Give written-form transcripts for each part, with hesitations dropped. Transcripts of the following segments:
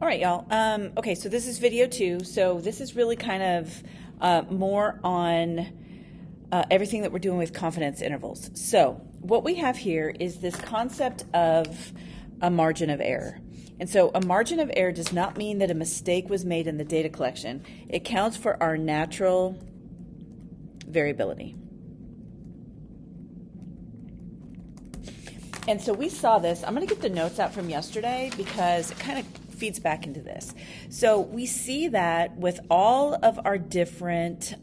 All right, y'all. Okay, so this is video 2. So this is really kind of more on everything that we're doing with confidence intervals. So what we have here is this concept of a margin of error. And so a margin of error does not mean that a mistake was made in the data collection. It counts for our natural variability. And so we saw this. I'm going to get the notes out from yesterday because it kind of feeds back into this. So we see that with all of our different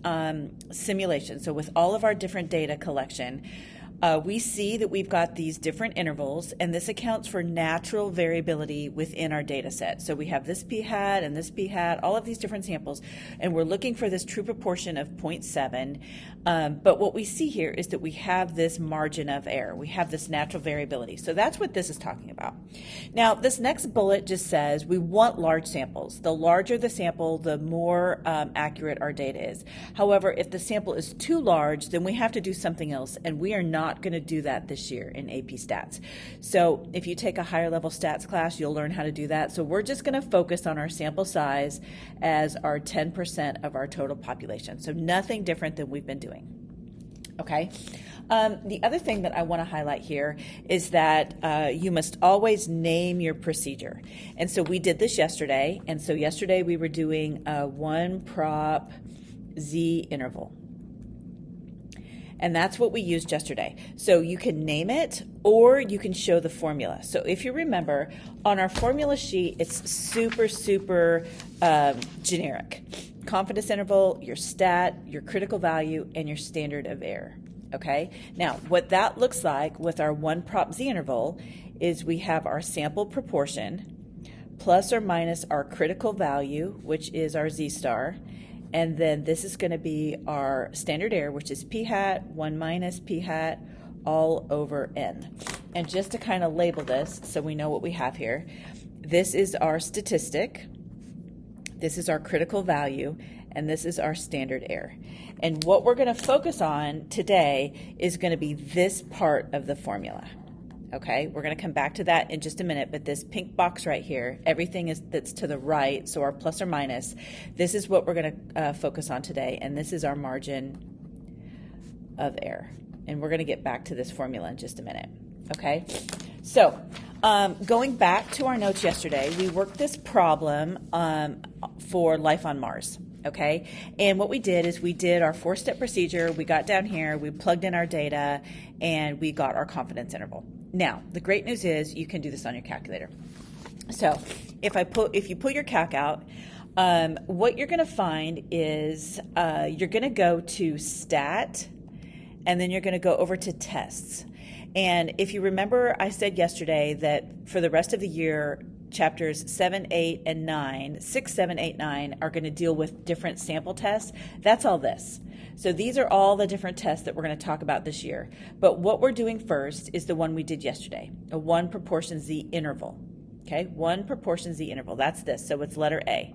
simulations, so with all of our different data collection, we see that we've got these different intervals, and this accounts for natural variability within our data set. So we have this p-hat and this p-hat, all of these different samples, and we're looking for this true proportion of 0.7. But what we see here is that we have this margin of error. We have this natural variability. So that's what this is talking about. Now, this next bullet just says we want large samples. The larger the sample, the more accurate our data is. However, if the sample is too large, then we have to do something else, and we are not going to do that this year in AP Stats. So if you take a higher level stats class, you'll learn how to do that. So we're just going to focus on our sample size as our 10% of our total population. So nothing different than we've been doing. Okay. The other thing that I want to highlight here is that you must always name your procedure. And so we did this yesterday. And so yesterday we were doing a 1 prop Z interval. And that's what we used yesterday. So you can name it or you can show the formula. So if you remember, on our formula sheet, it's super generic. Confidence interval, your stat, your critical value, and your standard of error. Okay? Now, what that looks like with our 1 prop Z interval is we have our sample proportion plus or minus our critical value, which is our Z star. And then this is going to be our standard error, which is p-hat, 1 minus p-hat, all over n. And just to kind of label this so we know what we have here, this is our statistic, this is our critical value, and this is our standard error. And what we're going to focus on today is going to be this part of the formula. Okay, we're going to come back to that in just a minute, but this pink box right here, everything that's to the right, so our plus or minus, this is what we're going to focus on today, and this is our margin of error. And we're going to get back to this formula in just a minute. Okay, so going back to our notes yesterday, we worked this problem for life on Mars. Okay, and what we did is we did our 4-step procedure. We got down here, we plugged in our data, and we got our confidence interval. Now, the great news is you can do this on your calculator. So if you pull your calc out, what you're going to find is you're going to go to stat, and then you're going to go over to tests. And if you remember, I said yesterday that for the rest of the year, chapters 7, 8, and 9, 6, 7, 8, 9 are going to deal with different sample tests. That's all this. So these are all the different tests that we're going to talk about this year. But what we're doing first is the one we did yesterday, a 1 proportion Z interval. Okay, 1 proportion Z interval. That's this. So it's letter A.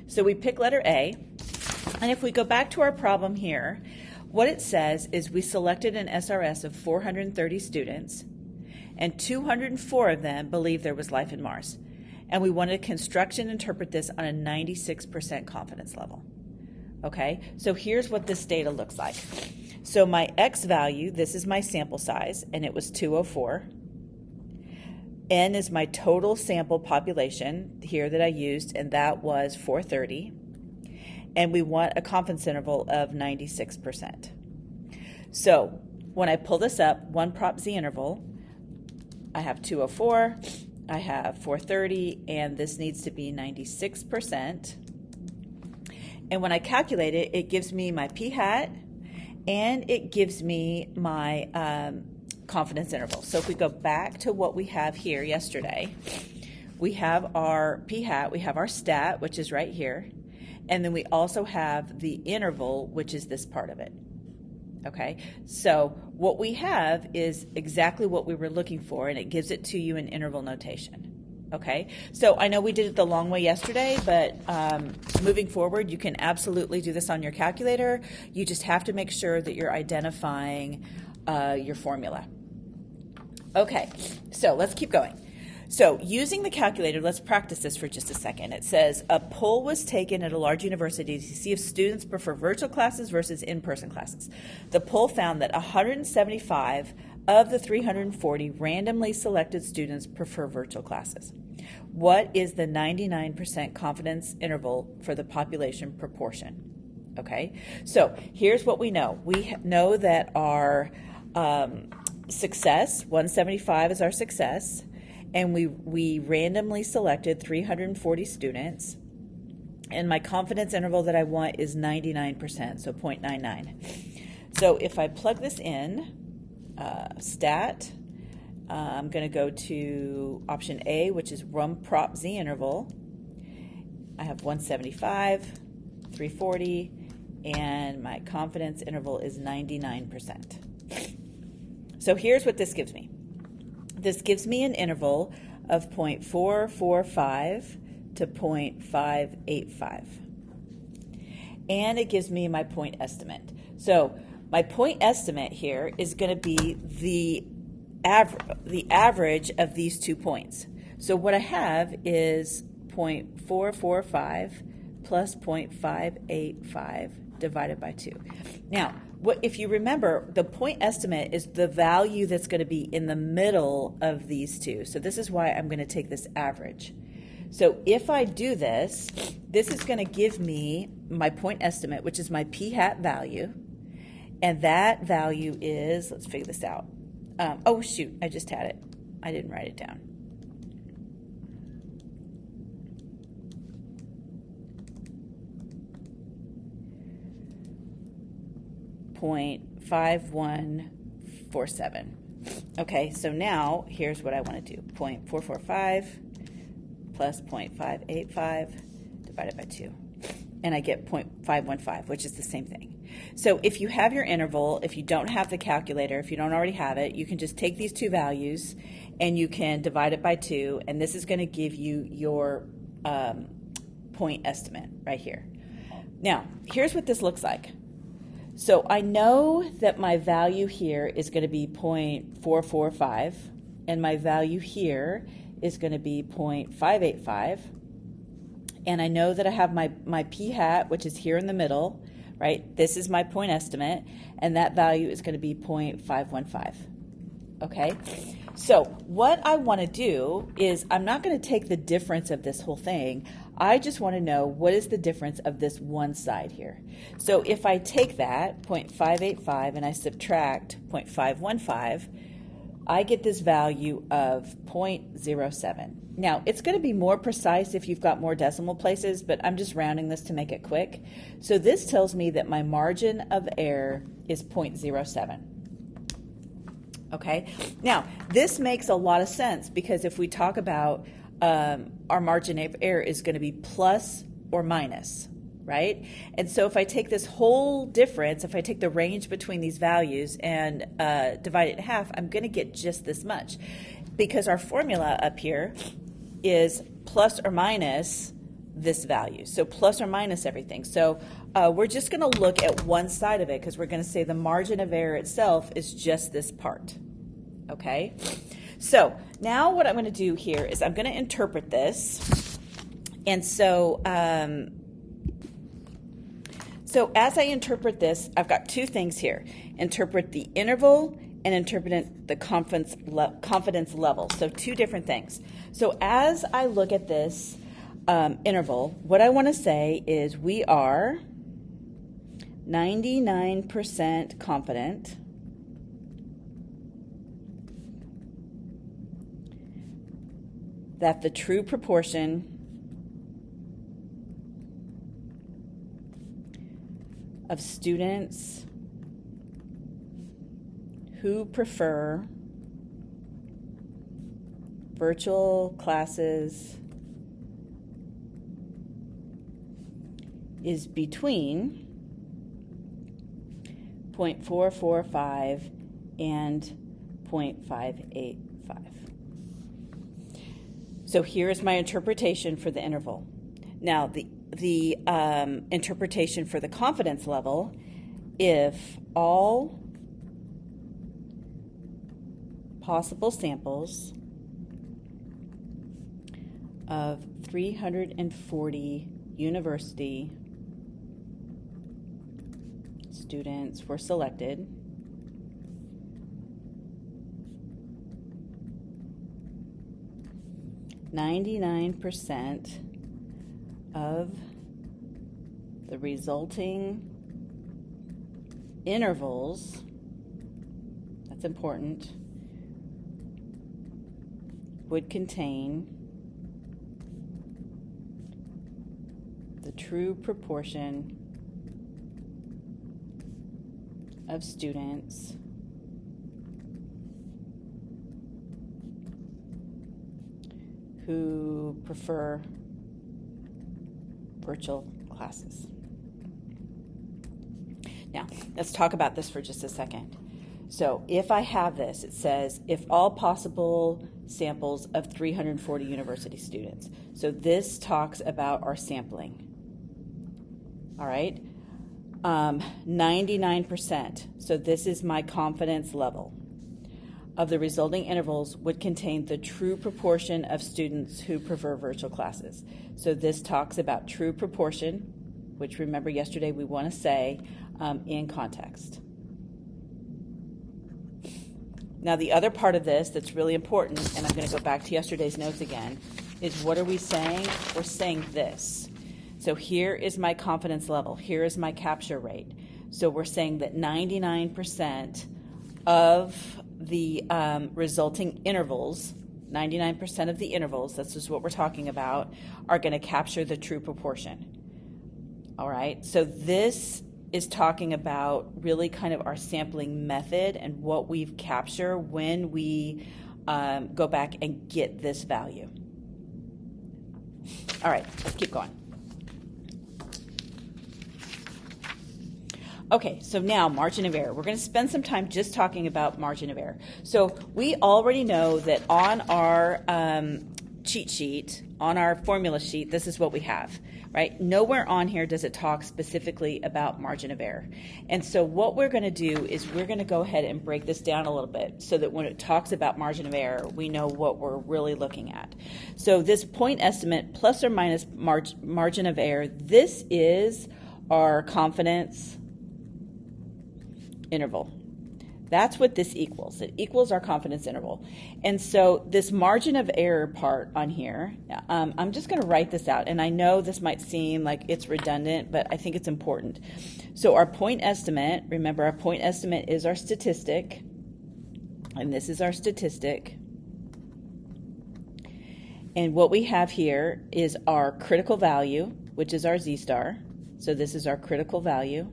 So we pick letter A. And if we go back to our problem here, what it says is we selected an SRS of 430 students, and 204 of them believed there was life in Mars. And we wanted to construct and interpret this on a 96% confidence level. Okay, so here's what this data looks like. So my X value, this is my sample size, and it was 204. N is my total sample population here that I used, and that was 430. And we want a confidence interval of 96%. So when I pull this up, 1 prop Z interval, I have 204. I have 430, and this needs to be 96%. And when I calculate it, it gives me my p-hat, and it gives me my confidence interval. So if we go back to what we have here yesterday, we have our p-hat, we have our stat, which is right here, and then we also have the interval, which is this part of it. Okay, so what we have is exactly what we were looking for, and it gives it to you in interval notation. Okay, so I know we did it the long way yesterday, but moving forward, you can absolutely do this on your calculator. You just have to make sure that you're identifying your formula. Okay, so let's keep going. So using the calculator, let's practice this for just a second. It says a poll was taken at a large university to see if students prefer virtual classes versus in-person classes. The poll found that 175 of the 340 randomly selected students prefer virtual classes. What is the 99% confidence interval for the population proportion? Okay, so here's what we know. We know that our success, 175 is our success, and we randomly selected 340 students, and my confidence interval that I want is 99%, so 0.99. So if I plug this in, stat, I'm going to go to option A, which is one prop Z interval. I have 175, 340, and my confidence interval is 99%. So here's what this gives me. This gives me an interval of 0.445 to 0.585. And it gives me my point estimate. So my point estimate here is going to be the average of these 2 points. So what I have is 0.445 plus 0.585 divided by 2. Now, if you remember, the point estimate is the value that's going to be in the middle of these two. So this is why I'm going to take this average. So if I do this, this is going to give me my point estimate, which is my p-hat value. And that value is, let's figure this out. Oh, shoot, I just had it. I didn't write it down. .5147. Okay, so now here's what I want to do. 0.445 plus 0.585 divided by 2. And I get 0.515, which is the same thing. So if you have your interval, if you don't have the calculator, if you don't already have it, you can just take these two values and you can divide it by 2, and this is going to give you your point estimate right here. Now, here's what this looks like. So I know that my value here is going to be 0.445, and my value here is going to be 0.585. And I know that I have my p-hat, which is here in the middle, right? This is my point estimate, and that value is going to be 0.515. Okay? So what I want to do is I'm not going to take the difference of this whole thing. I just want to know what is the difference of this one side here. So if I take that, 0.585, and I subtract 0.515, I get this value of 0.07. Now, it's going to be more precise if you've got more decimal places, but I'm just rounding this to make it quick. So this tells me that my margin of error is 0.07. Okay? Now, this makes a lot of sense because if we talk about our margin of error is going to be plus or minus, right? And so if I take this whole difference, if I take the range between these values and divide it in half, I'm going to get just this much because our formula up here is plus or minus this value. So plus or minus everything. So we're just going to look at one side of it because we're going to say the margin of error itself is just this part. Okay? So now what I'm going to do here is I'm going to interpret this. And so so as I interpret this, I've got two things here. Interpret the interval and interpret the confidence level. So two different things. So as I look at this interval, what I want to say is we are 99% confident that the true proportion of students who prefer virtual classes is between 0.445 and 0.585. So here's my interpretation for the interval. Now the interpretation for the confidence level, if all possible samples of 340 university students were selected, %, of the resulting intervals, that's important, would contain the true proportion of students who prefer virtual classes. Now, let's talk about this for just a second. So if I have this, it says, if all possible samples of 340 university students. So this talks about our sampling. All right? 99%, so this is my confidence level, of the resulting intervals would contain the true proportion of students who prefer virtual classes. So this talks about true proportion, which remember yesterday we want to say in context. Now the other part of this that's really important, and I'm going to go back to yesterday's notes again, is what are we saying? We're saying this. So here is my confidence level. Here is my capture rate. So we're saying that 99% of the resulting intervals, 99% of the intervals, that's just what we're talking about, are going to capture the true proportion. All right, so this is talking about really kind of our sampling method and what we've captured when we go back and get this value. All right, let's keep going. Okay, so now margin of error. We're going to spend some time just talking about margin of error. So we already know that on our cheat sheet, on our formula sheet, this is what we have, right? Nowhere on here does it talk specifically about margin of error. And so what we're going to do is we're going to go ahead and break this down a little bit so that when it talks about margin of error, we know what we're really looking at. So this point estimate plus or minus margin of error, this is our confidence interval. That's what this equals. It equals our confidence interval. And so this margin of error part on here, I'm just going to write this out. And I know this might seem like it's redundant, but I think it's important. So our point estimate, remember our point estimate is our statistic, and this is our statistic. And what we have here is our critical value, which is our z-star. So this is our critical value.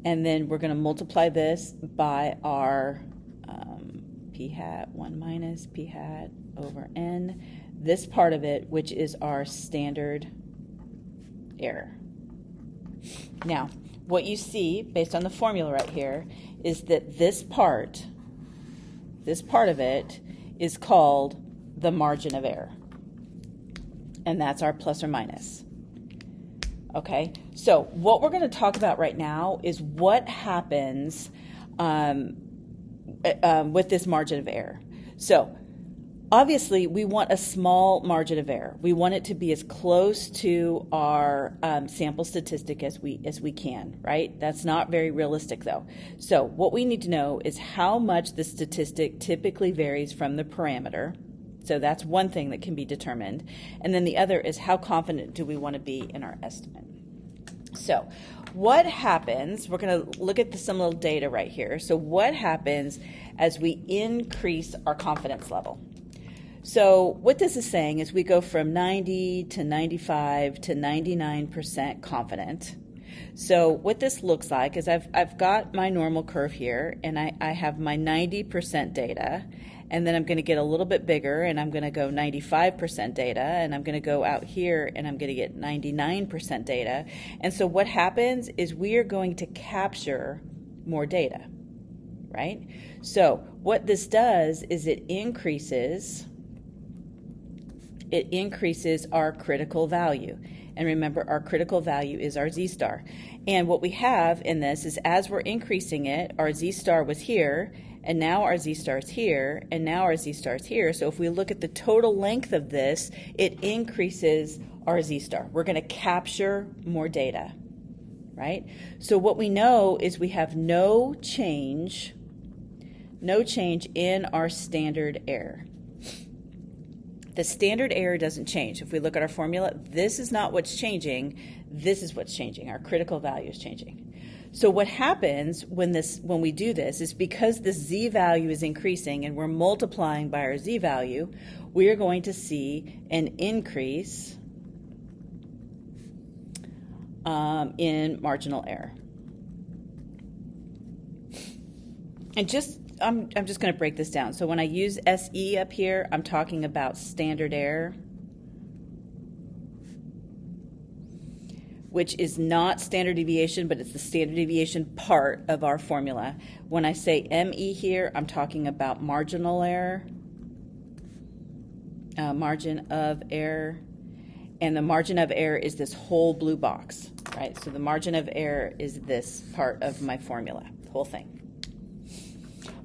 And then we're going to multiply this by our p hat 1 minus p hat over n, this part of it, which is our standard error. Now, what you see based on the formula right here is that this part of it is called the margin of error. And that's our plus or minus. Okay, so what we're going to talk about right now is what happens with this margin of error. So obviously we want a small margin of error. We want it to be as close to our sample statistic as we can, right? That's not very realistic though. So what we need to know is how much the statistic typically varies from the parameter. So that's one thing that can be determined. And then the other is how confident do we want to be in our estimate. So what happens, we're going to look at some little data right here. So what happens as we increase our confidence level? So what this is saying is we go from 90 to 95 to 99% confident. So what this looks like is I've got my normal curve here, and I have my 90% data, and then I'm going to get a little bit bigger, and I'm going to go 95% data, and I'm going to go out here, and I'm going to get 99% data. And so what happens is we are going to capture more data, right? So what this does is it increases our critical value. And remember, our critical value is our z-star. And what we have in this is as we're increasing it, our z-star was here, and now our z-star is here, and now our z-star is here. So if we look at the total length of this, it increases our z-star. We're going to capture more data, right? So what we know is we have no change in our standard error. The standard error doesn't change. If we look at our formula, this is not what's changing. This is what's changing. Our critical value is changing. So what happens when we do this is because the z-value is increasing and we're multiplying by our z-value, we are going to see an increase in marginal error. And I'm just going to break this down. So when I use SE up here, I'm talking about standard error, which is not standard deviation, but it's the standard deviation part of our formula. When I say ME here, I'm talking about marginal error, margin of error, and the margin of error is this whole blue box, right? So the margin of error is this part of my formula, the whole thing.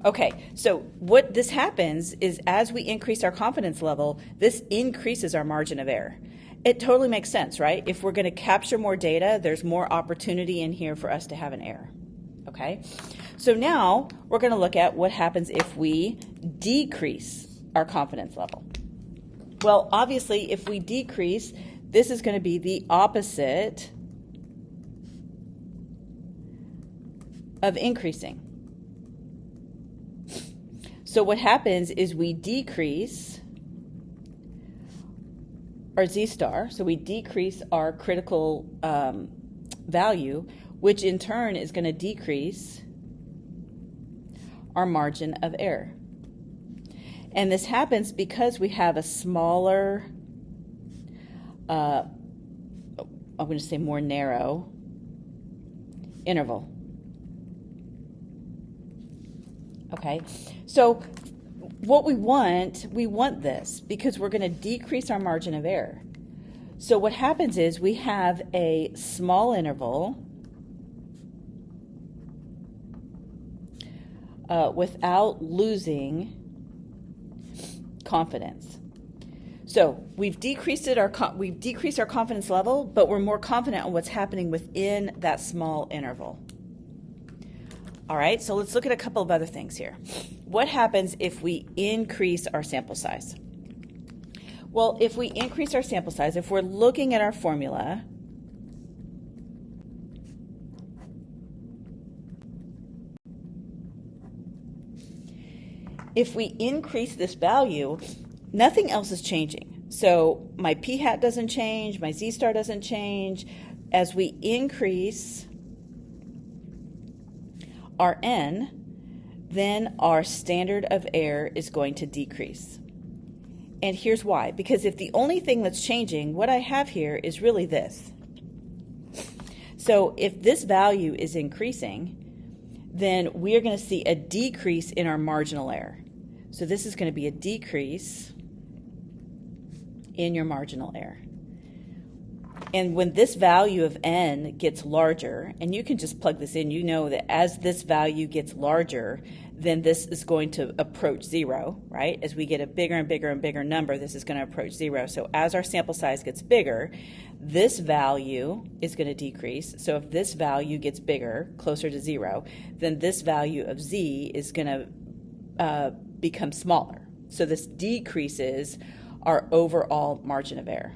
Okay, so what this happens is as we increase our confidence level, this increases our margin of error. It totally makes sense, right? If we're going to capture more data, there's more opportunity in here for us to have an error. Okay, so now we're going to look at what happens if we decrease our confidence level. Well, obviously, if we decrease, this is going to be the opposite of increasing. So what happens is we decrease our z-star, so we decrease our critical value, which in turn is going to decrease our margin of error. And this happens because we have a smaller, I'm going to say more narrow interval. Okay, so what we want this because we're going to decrease our margin of error. So what happens is we have a small interval without losing confidence. So we've decreased our confidence level, but we're more confident on what's happening within that small interval. All right, so let's look at a couple of other things here. What happens if we increase our sample size? Well, if we increase our sample size, if we're looking at our formula, if we increase this value, nothing else is changing. So my p-hat doesn't change, my z-star doesn't change. As we increase our n, then our standard of error is going to decrease. And here's why. Because if the only thing that's changing, what I have here is really this. So if this value is increasing, then we are going to see a decrease in our marginal error. So this is going to be a decrease in your marginal error. And when this value of n gets larger, and you can just plug this in, you know that as this value gets larger, then this is going to approach 0, right? As we get a bigger and bigger and bigger number, this is going to approach 0. So as our sample size gets bigger, this value is going to decrease. So if this value gets bigger, closer to 0, then this value of z is going to become smaller. So this decreases our overall margin of error.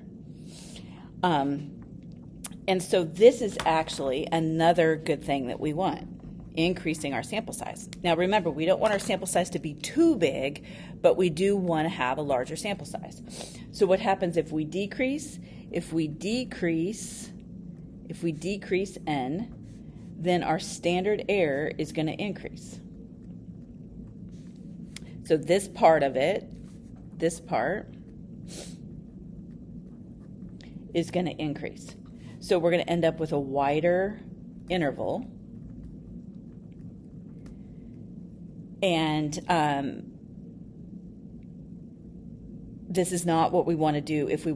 And so this is actually another good thing that we want, increasing our sample size. Now remember, we don't want our sample size to be too big, but we do want to have a larger sample size. So what happens if we decrease? If we decrease n, then our standard error is going to increase. So this part of it, this part, is going to increase. So we're going to end up with a wider interval. And this is not what we want to do if we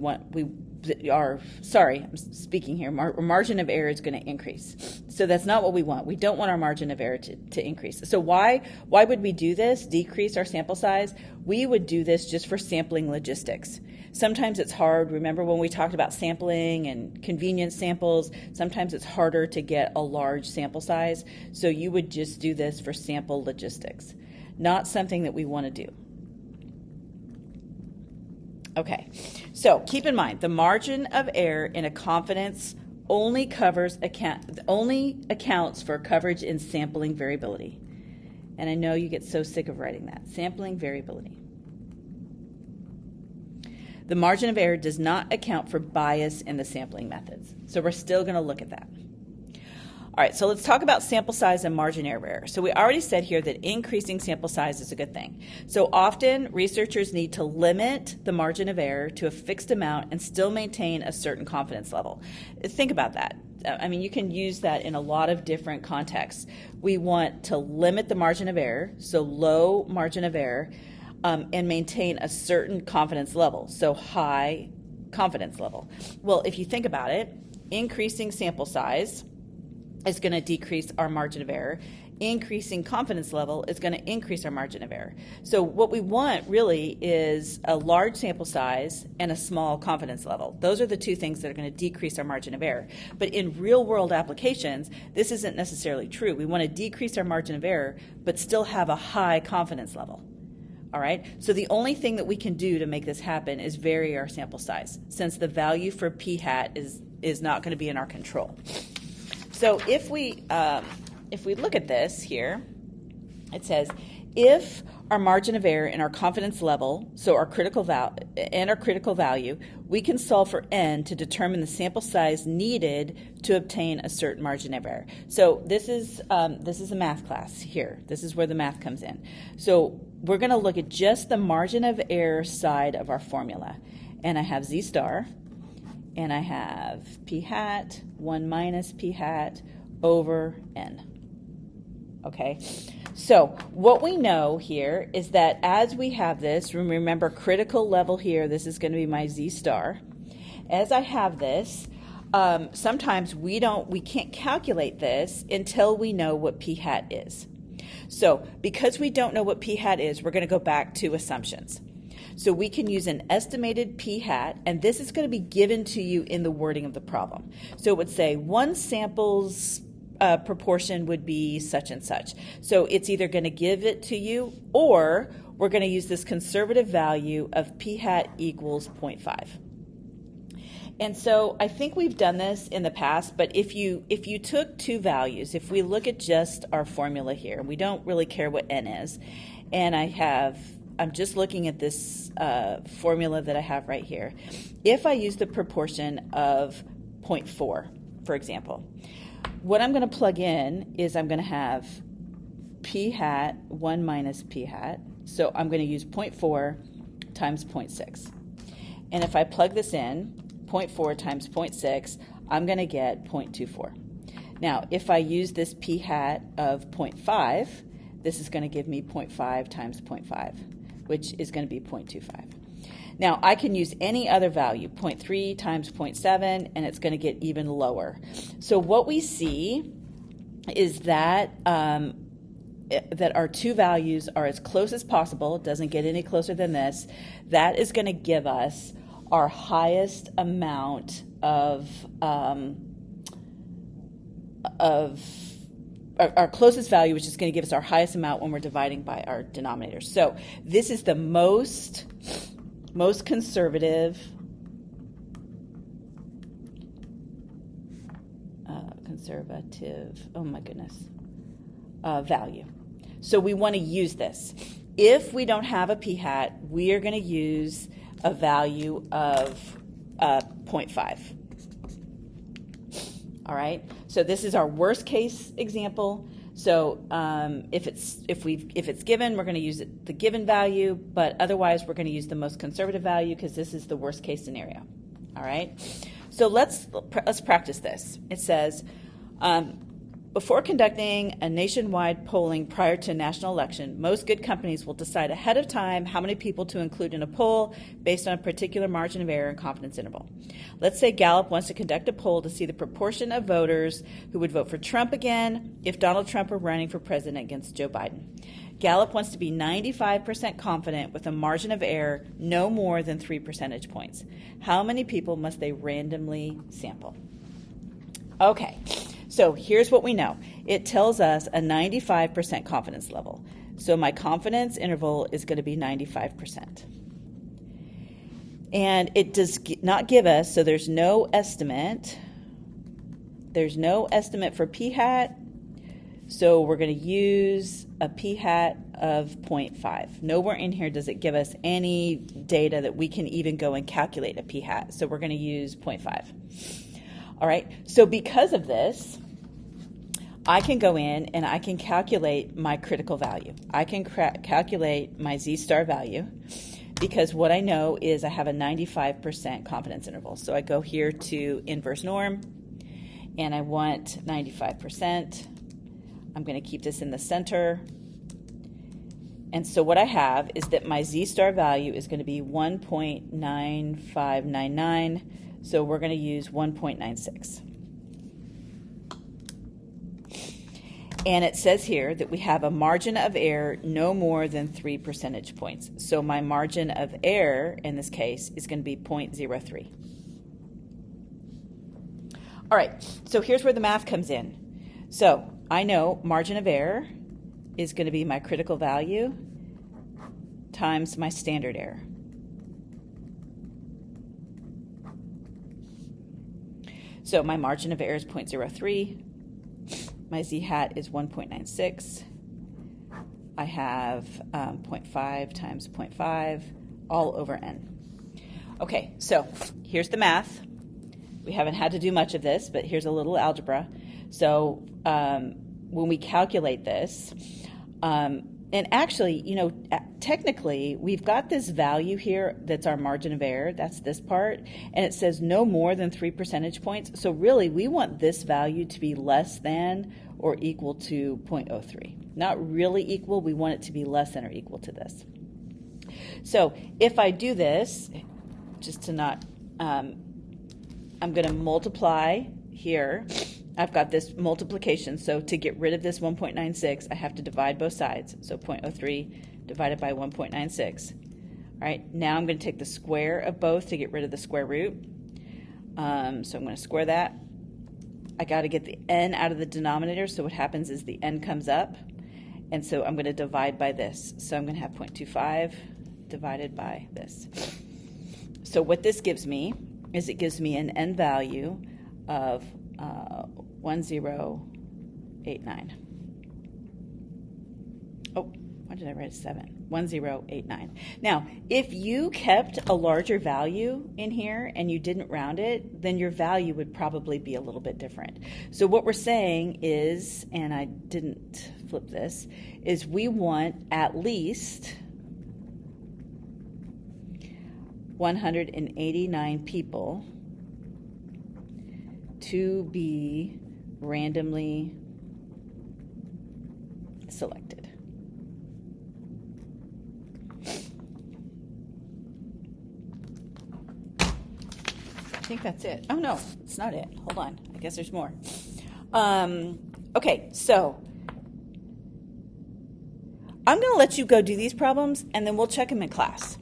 I'm speaking here, margin of error is going to increase. So that's not what we want. We don't want our margin of error to increase. So why would we do this, decrease our sample size? We would do this just for sampling logistics. Sometimes it's hard. Remember when we talked about sampling and convenience samples, sometimes it's harder to get a large sample size. So you would just do this for sample logistics, not something that we want to do. Okay, so keep in mind the margin of error in a confidence only accounts for coverage in sampling variability. And I know you get so sick of writing that. Sampling variability. The margin of error does not account for bias in the sampling methods. So we're still going to look at that. All right, so let's talk about sample size and margin of error. So we already said here that increasing sample size is a good thing. So often researchers need to limit the margin of error to a fixed amount and still maintain a certain confidence level. Think about that. I mean, you can use that in a lot of different contexts. We want to limit the margin of error, so low margin of error, and maintain a certain confidence level, so high confidence level. Well, if you think about it, increasing sample size is going to decrease our margin of error. Increasing confidence level is going to increase our margin of error. So what we want really is a large sample size and a small confidence level. Those are the two things that are going to decrease our margin of error. But in real world applications, this isn't necessarily true. We want to decrease our margin of error, but still have a high confidence level. All right, so the only thing that we can do to make this happen is vary our sample size, since the value for p hat is not going to be in our control. So if we look at this here, it says if our margin of error and our confidence level, so our critical value, we can solve for n to determine the sample size needed to obtain a certain margin of error. So this is a math class here. This is where the math comes in. So we're going to look at just the margin of error side of our formula, and I have z star. And I have p hat 1 minus p hat over n. Okay, so what we know here is that as we have this, remember critical level here, this is going to be my z star. As I have this, sometimes we can't calculate this until we know what p hat is. So because we don't know what p hat is, we're going to go back to assumptions. So we can use an estimated p hat, and this is going to be given to you in the wording of the problem. So it would say one sample's proportion would be such and such. So it's either going to give it to you, or we're going to use this conservative value of p hat equals 0.5. And so I think we've done this in the past, but if you took two values, if we look at just our formula here, we don't really care what n is, and I'm just looking at this formula that I have right here. If I use the proportion of 0.4, for example, what I'm going to plug in is I'm going to have p hat 1 minus p hat. So I'm going to use 0.4 times 0.6. And if I plug this in, 0.4 times 0.6, I'm going to get 0.24. Now, if I use this p hat of 0.5, this is going to give me 0.5 times 0.5. which is going to be 0.25. Now, I can use any other value, 0.3 times 0.7, and it's going to get even lower. So what we see is that that our two values are as close as possible. It doesn't get any closer than this. That is going to give us our highest amount of our closest value, which is going to give us our highest amount when we're dividing by our denominator. So this is the most conservative value. So we want to use this. If we don't have a p hat, we are going to use a value of 0.5. All right. So this is our worst case example. So if it's given, we're going to use the given value, but otherwise we're going to use the most conservative value because this is the worst case scenario. All right. So let's practice this. It says before conducting a nationwide polling prior to a national election, most good companies will decide ahead of time how many people to include in a poll based on a particular margin of error and confidence interval. Let's say Gallup wants to conduct a poll to see the proportion of voters who would vote for Trump again if Donald Trump were running for president against Joe Biden. Gallup wants to be 95% confident with a margin of error no more than 3 percentage points. How many people must they randomly sample? Okay, so here's what we know. It tells us a 95% confidence level. So my confidence interval is going to be 95%. And it does not give us, so there's no estimate. There's no estimate for p-hat. So we're going to use a p-hat of 0.5. Nowhere in here does it give us any data that we can even go and calculate a p-hat. So we're going to use 0.5. All right, so because of this, I can go in and I can calculate my critical value. I can calculate my z-star value because what I know is I have a 95% confidence interval. So I go here to inverse norm and I want 95%. I'm going to keep this in the center. And so what I have is that my z-star value is going to be 1.9599. So we're going to use 1.96. And it says here that we have a margin of error no more than 3 percentage points. So my margin of error in this case is going to be 0.03. All right, so here's where the math comes in. So I know margin of error is going to be my critical value times my standard error. So my margin of error is 0.03. My z-hat is 1.96. I have 0.5 times 0.5 all over n. Okay, so here's the math. We haven't had to do much of this, but here's a little algebra. So when we calculate this, and actually, you know, technically, we've got this value here that's our margin of error. That's this part. And it says no more than 3 percentage points. So really, we want this value to be less than or equal to 0.03. Not really equal. We want it to be less than or equal to this. So if I do this, just to not, I'm going to multiply here. I've got this multiplication, so to get rid of this 1.96, I have to divide both sides. So 0.03 divided by 1.96. All right, now I'm going to take the square of both to get rid of the square root. So I'm going to square that. I got to get the n out of the denominator, so what happens is the n comes up, and so I'm going to divide by this. So I'm going to have 0.25 divided by this. So what this gives me is it gives me an n value of 1089. Oh, why did I write a 7? 1089. Now, if you kept a larger value in here and you didn't round it, then your value would probably be a little bit different. So what we're saying is, and I didn't flip this, is we want at least 189 people to be randomly selected. I think that's it. Oh no, it's not it. Hold on. I guess there's more. Okay, so I'm going to let you go do these problems and then we'll check them in class.